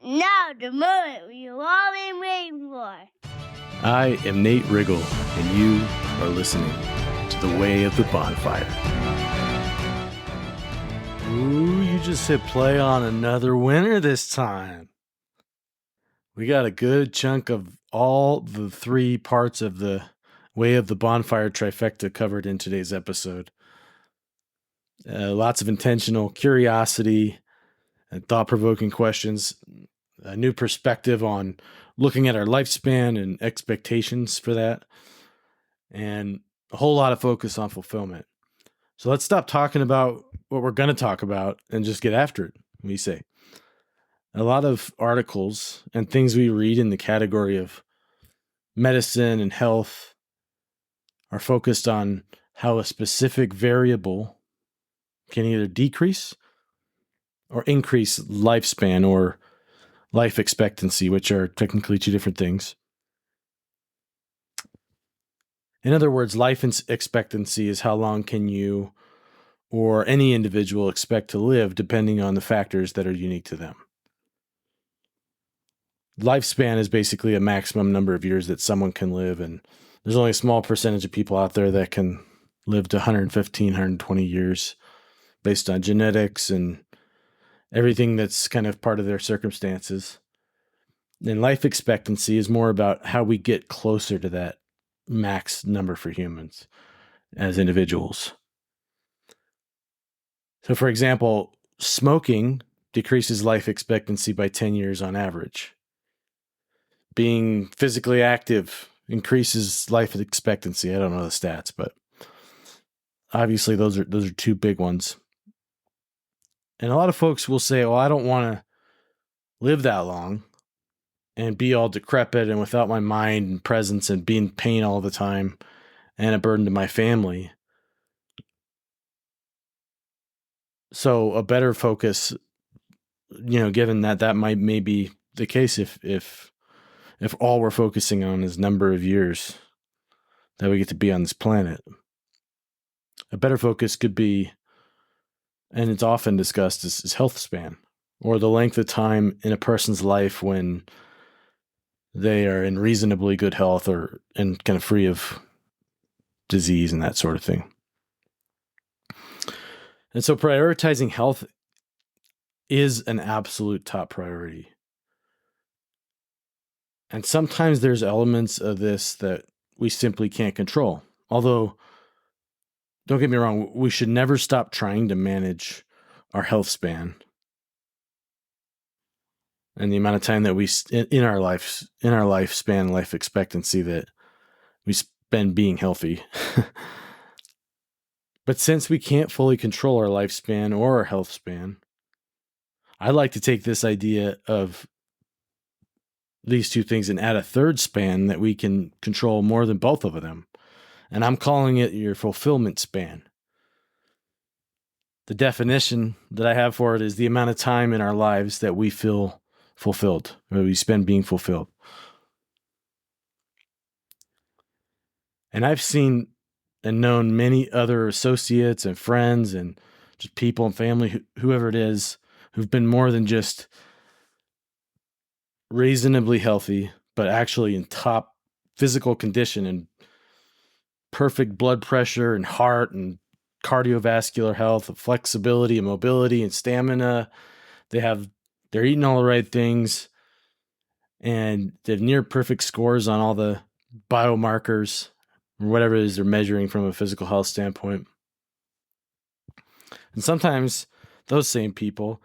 Now the moment we've all been waiting for. I am Nate Riggle, and you are listening to The Way of the Bonfire. Ooh, you just hit play on another winner this time. We got a good chunk of all the three parts of the Way of the Bonfire trifecta covered in today's episode. Lots of intentional curiosity and thought-provoking questions, a new perspective on looking at our lifespan and expectations for that, and a whole lot of focus on fulfillment. So let's stop talking about what we're going to talk about and just get after it, we say. A lot of articles and things we read in the category of medicine and health are focused on how a specific variable can either decrease or increase lifespan or life expectancy, which are technically two different things. In other words, life expectancy is how long can you or any individual expect to live depending on the factors that are unique to them. Lifespan is basically a maximum number of years that someone can live, and there's only a small percentage of people out there that can live to 115, 120 years based on genetics and everything that's kind of part of their circumstances. And life expectancy is more about how we get closer to that max number for humans as individuals. So, for example, smoking decreases life expectancy by 10 years on average. Being physically active increases life expectancy. I don't know the stats, but obviously those are two big ones. And a lot of folks will say, well, I don't want to live that long and be all decrepit and without my mind and presence and be in pain all the time and a burden to my family. So a better focus, given that might be the case if all we're focusing on is number of years that we get to be on this planet. A better focus could be, and it's often discussed, is health span, or the length of time in a person's life when they are in reasonably good health and kind of free of disease and that sort of thing. And so prioritizing health is an absolute top priority. And sometimes there's elements of this that we simply can't control. Although, don't get me wrong, we should never stop trying to manage our health span and the amount of time that we in our lifespan, life expectancy that we spend being healthy. But since we can't fully control our lifespan or our health span, I like to take this idea of these two things and add a third span that we can control more than both of them. And I'm calling it your fulfillment span. The definition that I have for it is the amount of time in our lives that we feel fulfilled, or we spend being fulfilled. And I've seen and known many other associates and friends and just people and family, whoever it is, who've been more than just reasonably healthy, but actually in top physical condition and perfect blood pressure and heart and cardiovascular health, flexibility and mobility and stamina. They're eating all the right things, and they have near perfect scores on all the biomarkers or whatever it is they're measuring from a physical health standpoint. And sometimes those same people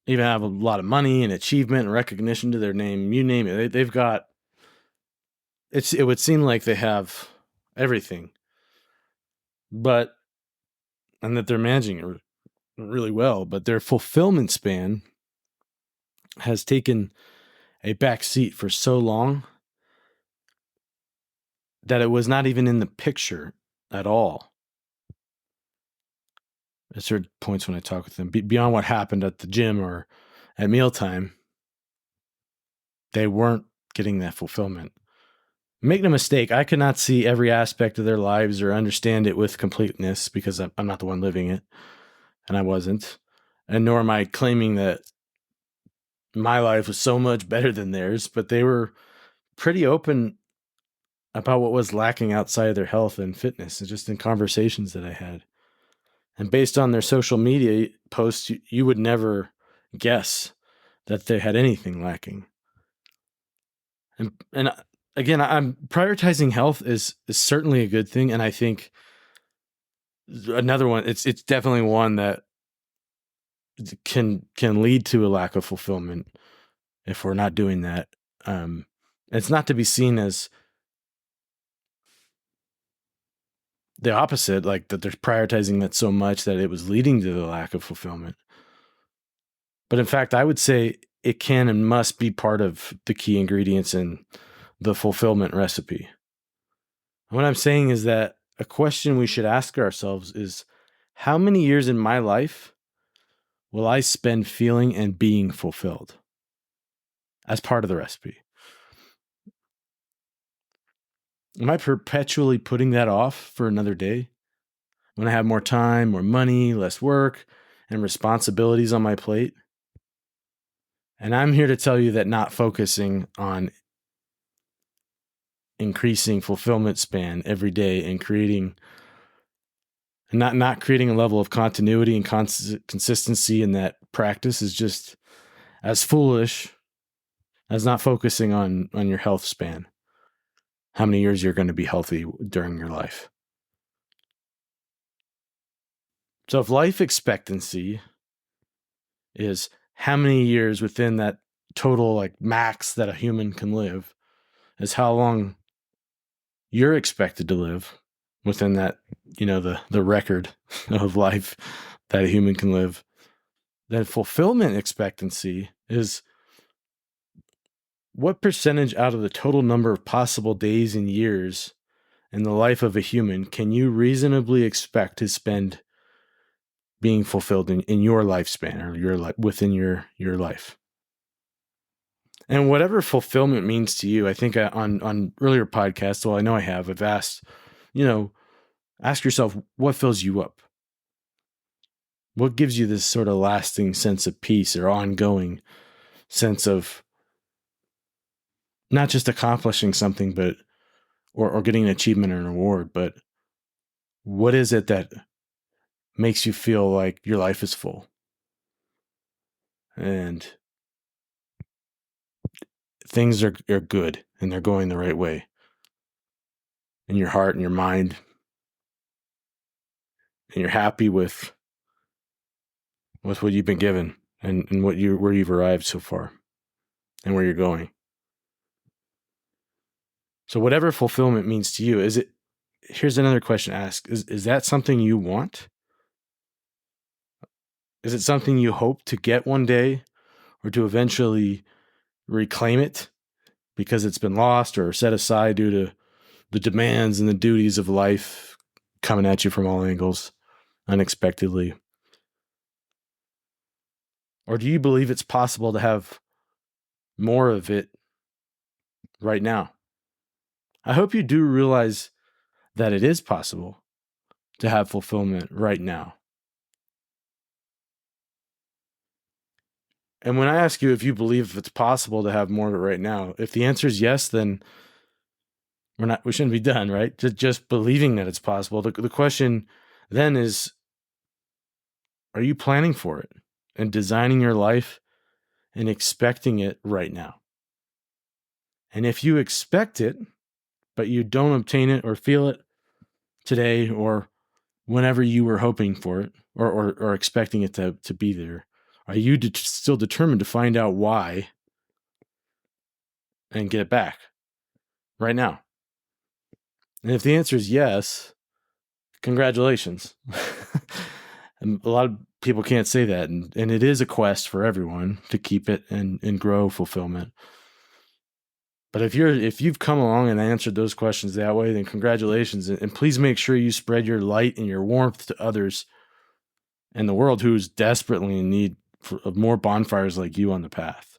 even have a lot of money and achievement and recognition to their name. You name it. They've got, it would seem like they have everything, and that they're managing it really well, but their fulfillment span has taken a back seat for so long that it was not even in the picture at all. At certain points when I talk with them, beyond what happened at the gym or at mealtime, they weren't getting that fulfillment. Make no mistake, I could not see every aspect of their lives or understand it with completeness because I'm not the one living it, and I wasn't. And nor am I claiming that my life was so much better than theirs, but they were pretty open about what was lacking outside of their health and fitness, and just in conversations that I had. And based on their social media posts, you would never guess that they had anything lacking. And again, I'm prioritizing health is certainly a good thing, and I think another one, it's definitely one that can lead to a lack of fulfillment if we're not doing that. It's not to be seen as the opposite, like that they're prioritizing that so much that it was leading to the lack of fulfillment. But in fact, I would say it can and must be part of the key ingredients in the fulfillment recipe. What I'm saying is that a question we should ask ourselves is, how many years in my life will I spend feeling and being fulfilled as part of the recipe? Am I perpetually putting that off for another day when I have more time, more money, less work, and responsibilities on my plate? And I'm here to tell you that not focusing on increasing fulfillment span every day and creating not creating a level of continuity and consistency in that practice is just as foolish as not focusing on your health span, how many years you're going to be healthy during your life. So if life expectancy is how many years within that total like max that a human can live, is how long you're expected to live within that, the record of life that a human can live, then fulfillment expectancy is what percentage out of the total number of possible days and years in the life of a human can you reasonably expect to spend being fulfilled in your lifespan or your life within your life. And whatever fulfillment means to you, I think on earlier podcasts, well, I know I've asked, ask yourself, what fills you up? What gives you this sort of lasting sense of peace or ongoing sense of not just accomplishing something, but or getting an achievement or an award, but what is it that makes you feel like your life is full and things are good and they're going the right way in your heart and your mind, and you're happy with what you've been given and where you've arrived so far and where you're going. So whatever fulfillment means to you, here's another question to ask. Is that something you want? Is it something you hope to get one day or to eventually reclaim it because it's been lost or set aside due to the demands and the duties of life coming at you from all angles unexpectedly? Or do you believe it's possible to have more of it right now? I hope you do realize that it is possible to have fulfillment right now. And when I ask you if you believe it's possible to have more of it right now, if the answer is yes, then we shouldn't be done, right? Just believing that it's possible. The question then is, are you planning for it and designing your life and expecting it right now? And if you expect it, but you don't obtain it or feel it today or whenever you were hoping for it or expecting it to be there, are you still determined to find out why and get it back right now? And if the answer is yes, congratulations. And a lot of people can't say that. And it is a quest for everyone to keep it and grow fulfillment. But if you've come along and answered those questions that way, then congratulations. And please make sure you spread your light and your warmth to others in the world who's desperately in need of more bonfires like you on the path.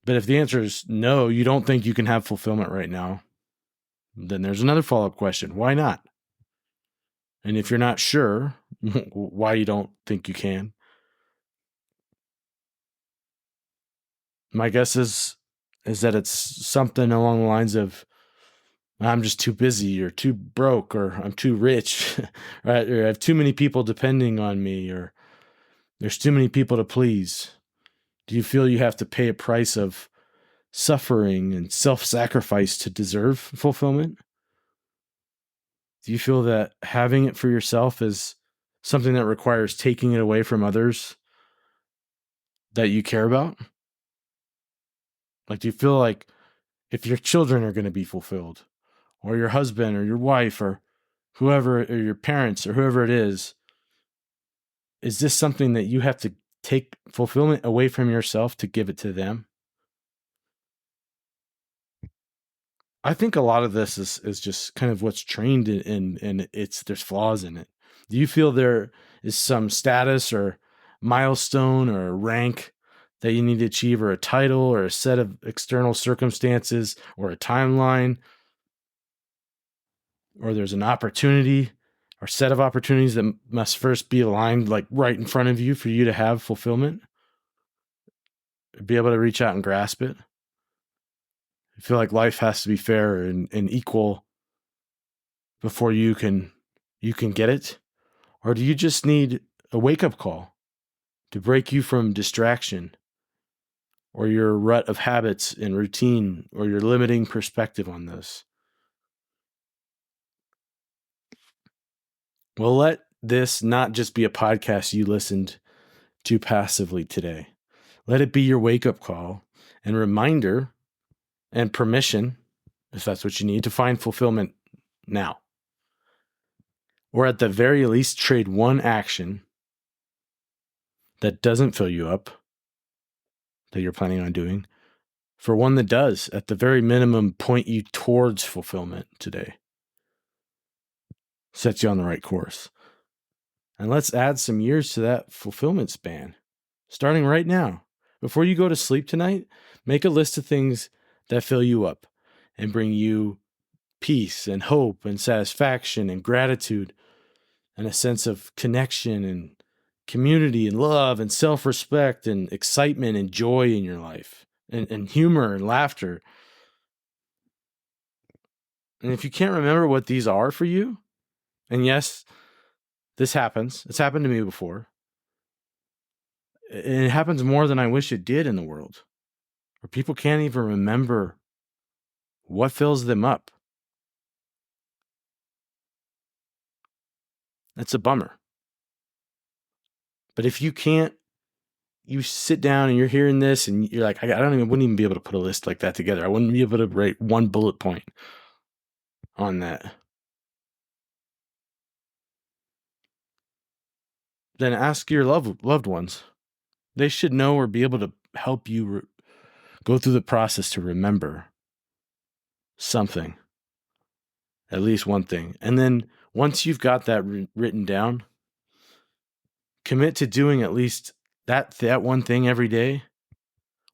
But if the answer is no, you don't think you can have fulfillment right now, then there's another follow-up question. Why not? And if you're not sure why you don't think you can, My guess is that it's something along the lines of, I'm just too busy, or too broke, or I'm too rich, right? Or I have too many people depending on me, or there's too many people to please. Do you feel you have to pay a price of suffering and self-sacrifice to deserve fulfillment? Do you feel that having it for yourself is something that requires taking it away from others that you care about? Like, do you feel like if your children are going to be fulfilled, or your husband or your wife or whoever, or your parents or whoever it is this something that you have to take fulfillment away from yourself to give it to them? I think a lot of this is just kind of what's trained in and there's flaws in it. Do you feel there is some status or milestone or rank that you need to achieve, or a title, or a set of external circumstances, or a timeline, or there's an opportunity or set of opportunities that must first be aligned, like right in front of you, for you to have fulfillment, be able to reach out and grasp it? I feel like life has to be fair and equal before you can get it? Or do you just need a wake-up call to break you from distraction, or your rut of habits and routine, or your limiting perspective on this? Well, let this not just be a podcast you listened to passively today. Let it be your wake-up call and reminder and permission, if that's what you need, to find fulfillment now. Or at the very least, trade one action that doesn't fill you up, that you're planning on doing, for one that does, at the very minimum, point you towards fulfillment today. Sets you on the right course. And let's add some years to that fulfillment span, starting right now. Before you go to sleep tonight, make a list of things that fill you up and bring you peace and hope and satisfaction and gratitude and a sense of connection and community and love and self-respect and excitement and joy in your life, and humor and laughter. And if you can't remember what these are for you, and yes, this happens. It's happened to me before. And it happens more than I wish it did in the world, where people can't even remember what fills them up. That's a bummer. But if you can't, you sit down and you're hearing this and you're like, wouldn't even be able to put a list like that together. I wouldn't be able to write one bullet point on that. Then ask your loved ones. They should know or be able to help you go through the process to remember something, at least one thing. And then once you've got that written down, commit to doing at least that one thing every day,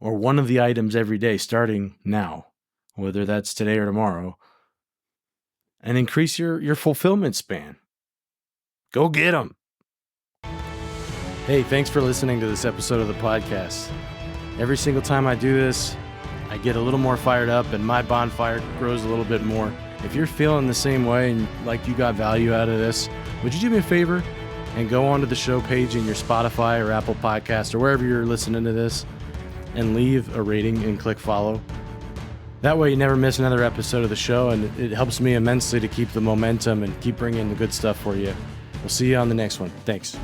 or one of the items every day, starting now, whether that's today or tomorrow, and increase your fulfillment span. Go get them. Hey, thanks for listening to this episode of the podcast. Every single time I do this, I get a little more fired up and my bonfire grows a little bit more. If you're feeling the same way and like you got value out of this, would you do me a favor and go onto the show page in your Spotify or Apple Podcast or wherever you're listening to this and leave a rating and click follow? That way you never miss another episode of the show, and it helps me immensely to keep the momentum and keep bringing the good stuff for you. We'll see you on the next one. Thanks.